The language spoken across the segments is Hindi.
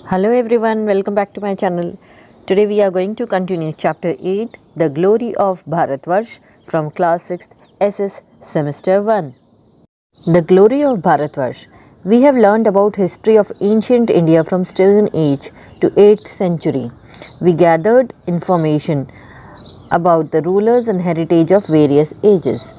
Hello everyone, welcome back to my channel. Today we are going to continue chapter 8, The Glory of Bharatvarsh from class 6th SS semester 1. The glory of Bharatvarsh. We have learned about history of ancient India from Stone Age to 8th century. We gathered information about the rulers and heritage of various ages.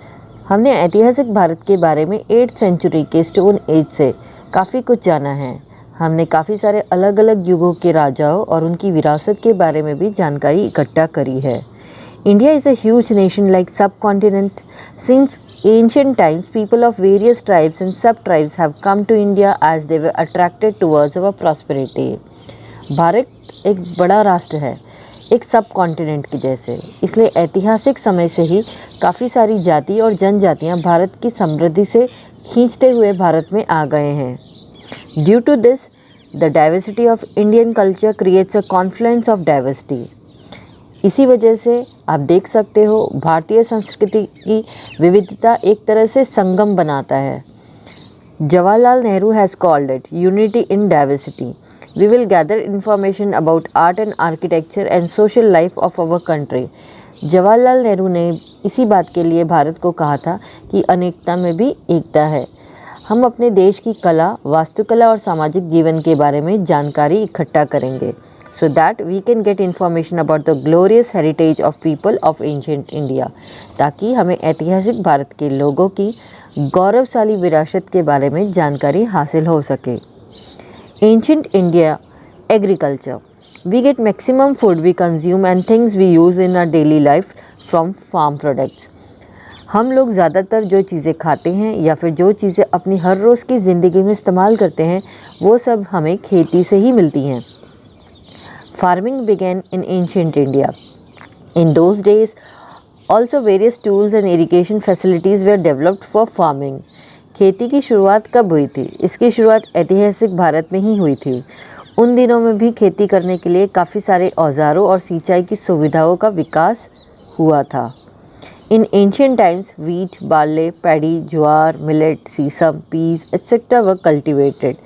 हमने ऐतिहासिक भारत के बारे में 8th सेंचुरी के स्टोन एज से काफ़ी कुछ जाना है। हमने काफ़ी सारे अलग अलग युगों के राजाओं और उनकी विरासत के बारे में भी जानकारी इकट्ठा करी है। India is a huge nation like subcontinent. Since ancient times, people of various tribes and sub-tribes have come to India as they were attracted towards our prosperity. Bharat एक बड़ा राष्ट्र है, एक सब कॉन्टिनेंट की जैसे, इसलिए ऐतिहासिक समय से ही काफ़ी सारी जाति और जनजातियाँ भारत की समृद्धि से खींचते हुए भारत में आ गए हैं। Due to this the diversity of Indian culture creates a confluence of diversity. इसी वजह से आप देख सकते हो भारतीय संस्कृति की विविधता एक तरह से संगम बनाता है। Jawaharlal Nehru has called it unity in diversity. We will gather information about art and architecture and social life of our country. Jawaharlal Nehru ने इसी बात के लिए भारत को कहा था कि अनेकता में भी एकता है। हम अपने देश की कला, वास्तुकला और सामाजिक जीवन के बारे में जानकारी इकट्ठा करेंगे so that we can get information about the glorious heritage of people of ancient India, ताकि हमें ऐतिहासिक भारत के लोगों की गौरवशाली विरासत के बारे में जानकारी हासिल हो सके। Ancient India agriculture. We get maximum food we consume and things we use in our daily life from farm products. हम लोग ज़्यादातर जो चीज़ें खाते हैं या फिर जो चीज़ें अपनी हर रोज़ की ज़िंदगी में इस्तेमाल करते हैं वो सब हमें खेती से ही मिलती हैं। Farming began in ancient India. In those days, also various tools and irrigation facilities were developed for farming. खेती की शुरुआत कब हुई थी? इसकी शुरुआत ऐतिहासिक भारत में ही हुई थी। उन दिनों में भी खेती करने के लिए काफ़ी सारे औजारों और सिंचाई की सुविधाओं का विकास हुआ था। In ancient times wheat, barley, paddy, jowar, millet, sesame, peas etcetera were cultivated.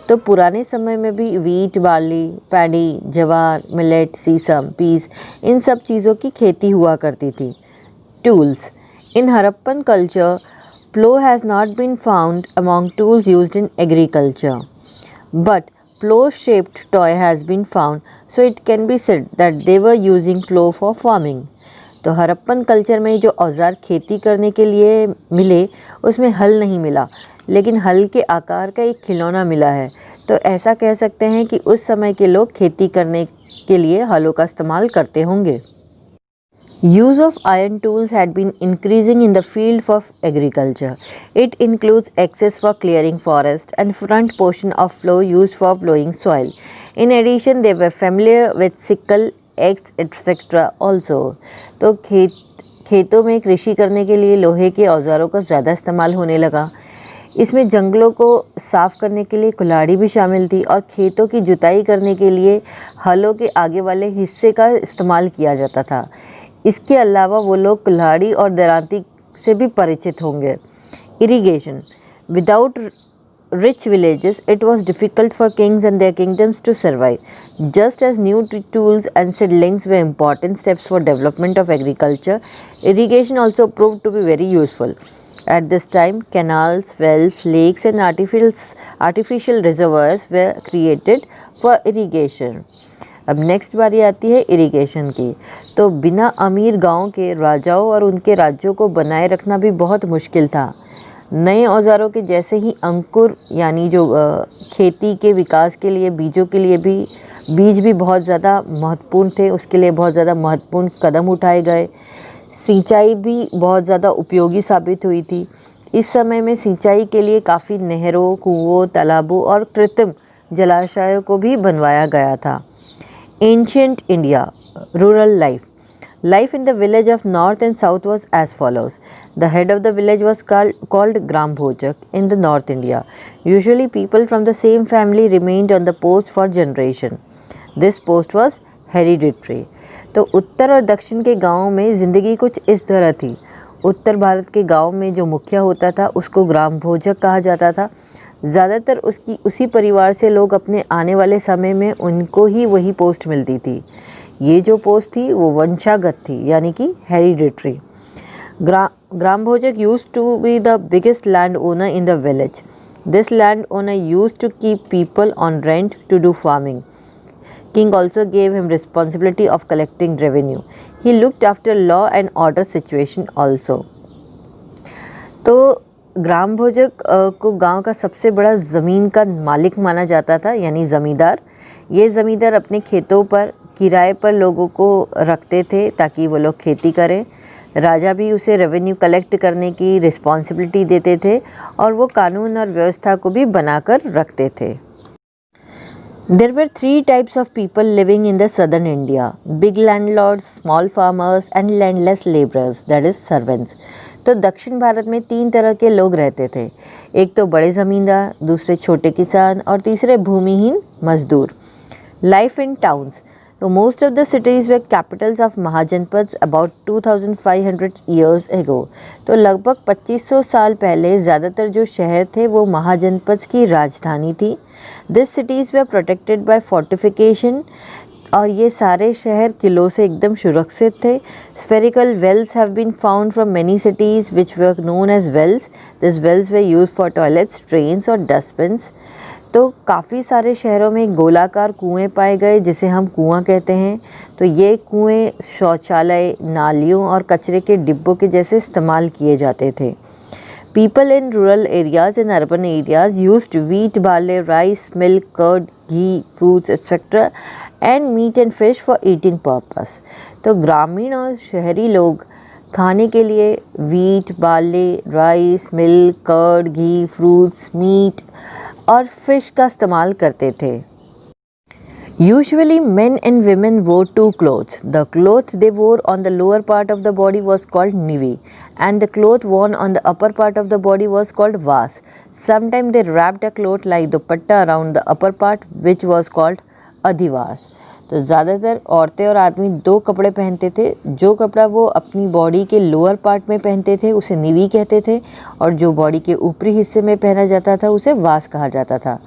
तो पुराने समय में भी wheat, barley, paddy, jowar, millet, sesame, peas इन सब चीज़ों की खेती हुआ करती थी। Tools in Harappan culture plough has not been found among tools used in agriculture, but plough-shaped toy has been found, so it can be said that they were using plough for farming. तो हड़प्पन कल्चर में जो औजार खेती करने के लिए मिले उसमें हल नहीं मिला, लेकिन हल के आकार का एक खिलौना मिला है। तो ऐसा कह सकते हैं कि उस समय के लोग खेती करने के लिए हलों का इस्तेमाल करते होंगे। Use of iron tools had been increasing in the field of agriculture. It includes axes for clearing forest and front portion of plough used for plowing soil. In addition, they were familiar with sickle, axe, etc. also. तो खेतों में कृषि करने के लिए लोहे के औजारों का ज़्यादा इस्तेमाल होने लगा। इसमें जंगलों को साफ़ करने के लिए कुल्हाड़ी भी शामिल थी और खेतों की जुताई करने के लिए हलों के आगे वाले हिस्से का इस्तेमाल किया जाता था। इसके अलावा वो लोग कुल्हाड़ी और दरांती से भी परिचित होंगे। Irrigation without rich villages, it was difficult for kings and their kingdoms to survive. Just as new tools and seedlings were important steps for development of agriculture, irrigation also proved to be very useful. At this time, canals, wells, lakes and artificial reservoirs were created for irrigation. अब नेक्स्ट बारी आती है इरिगेशन की। तो बिना अमीर गांव के राजाओं और उनके राज्यों को बनाए रखना भी बहुत मुश्किल था। नए औजारों के जैसे ही अंकुर यानी जो खेती के विकास के लिए बीजों के लिए भी बीज भी बहुत ज़्यादा महत्वपूर्ण थे, उसके लिए बहुत ज़्यादा महत्वपूर्ण कदम उठाए गए। सिंचाई भी बहुत ज़्यादा उपयोगी साबित हुई थी। इस समय में सिंचाई के लिए काफ़ी नहरों, कुओं, तालाबों और कृत्रिम जलाशयों को भी बनवाया गया था। Ancient India rural life. Life in the village of north and south was as follows. The head of the village was called Gram Bhojak in the North India. Usually people from the same family remained on the post for generation. This post was hereditary. तो उत्तर और दक्षिण के गाँव में ज़िंदगी कुछ इस तरह थी। उत्तर भारत के गाँव में जो मुखिया होता था उसको ग्राम भोजक कहा जाता था, ज़्यादातर उसी परिवार से लोग अपने आने वाले समय में उनको ही वही पोस्ट मिलती थी। ये जो पोस्ट थी वो वंशागत थी, यानी कि hereditary. Grambhojak used to be the biggest landowner in the village. This landowner used to keep people on rent to do farming. King also gave him responsibility of collecting revenue. He looked after law and order situation also. तो ग्राम भोजक को गांव का सबसे बड़ा ज़मीन का मालिक माना जाता था, यानी ज़मींदार। ये ज़मींदार अपने खेतों पर किराए पर लोगों को रखते थे ताकि वो लोग खेती करें। राजा भी उसे रेवेन्यू कलेक्ट करने की रिस्पॉन्सिबिलिटी देते थे और वो कानून और व्यवस्था को भी बनाकर रखते थे। There were 3 types of people living in the southern India: big landlords, small farmers and landless laborers, that is servants. तो दक्षिण भारत में 3 तरह के लोग रहते थे। एक तो बड़े ज़मींदार, दूसरे छोटे किसान और तीसरे भूमिहीन मजदूर। Life in towns. तो most of the cities were capitals of mahajanapadas about 2500 years ago. तो लगभग 2500 साल पहले ज़्यादातर जो शहर थे वो महाजनपद्स की राजधानी थी। This cities were protected by fortification, और ये सारे शहर किलों से एकदम सुरक्षित थे। Spherical wells have been found from many cities which were known as wells. This wells were use for toilets, drains और डस्टबिन्स। तो काफ़ी सारे शहरों में गोलाकार कुएं पाए गए जिसे हम कुआं कहते हैं। तो ये कुएं शौचालय, नालियों और कचरे के डिब्बों के जैसे इस्तेमाल किए जाते थे। People in rural areas and urban areas used wheat, barley, rice, milk, curd, ghee, fruits, etc. and meat and fish for eating purpose. तो ग्रामीण और शहरी लोग खाने के लिए wheat, barley, rice, milk, curd, ghee, fruits, meat और फिश का इस्तेमाल करते थे। Usually men and women wore 2 clothes. The cloth they wore on the lower part of the body was called nivi and the cloth worn on the upper part of the body was called vas. Sometimes they wrapped a cloth like dupatta around the upper part which was called adhivas. तो ज़्यादातर औरतें और आदमी 2 कपड़े पहनते थे। जो कपड़ा वो अपनी बॉडी के लोअर पार्ट में पहनते थे उसे निवी कहते थे, और जो बॉडी के ऊपरी हिस्से में पहना जाता था उसे वास कहा जाता था।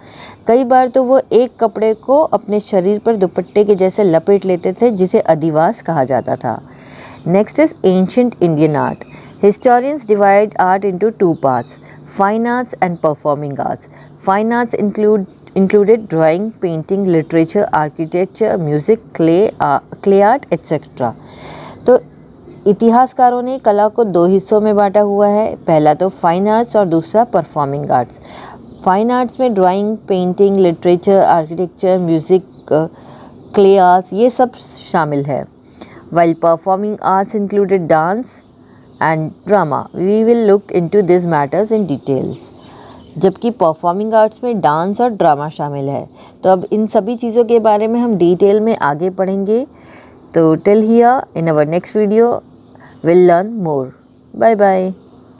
कई बार तो वो एक कपड़े को अपने शरीर पर दुपट्टे के जैसे लपेट लेते थे जिसे अधिवास कहा जाता था। Next is ancient Indian art. Historians divide art into 2 parts: fine arts and performing arts. Fine arts included drawing, painting, literature, architecture, music, clay art, etc. तो इतिहासकारों ने कला को 2 हिस्सों में बांटा हुआ है। पहला तो फाइन आर्ट्स और दूसरा परफॉर्मिंग आर्ट्स। फाइन आर्ट्स में drawing, painting, literature, architecture, music, clay arts ये सब शामिल है। While performing arts included dance and drama. We will look into this matters in details. जबकि परफॉर्मिंग आर्ट्स में डांस और ड्रामा शामिल है। तो अब इन सभी चीज़ों के बारे में हम डिटेल में आगे पढ़ेंगे। तो till here, in our next video will learn more. Bye bye.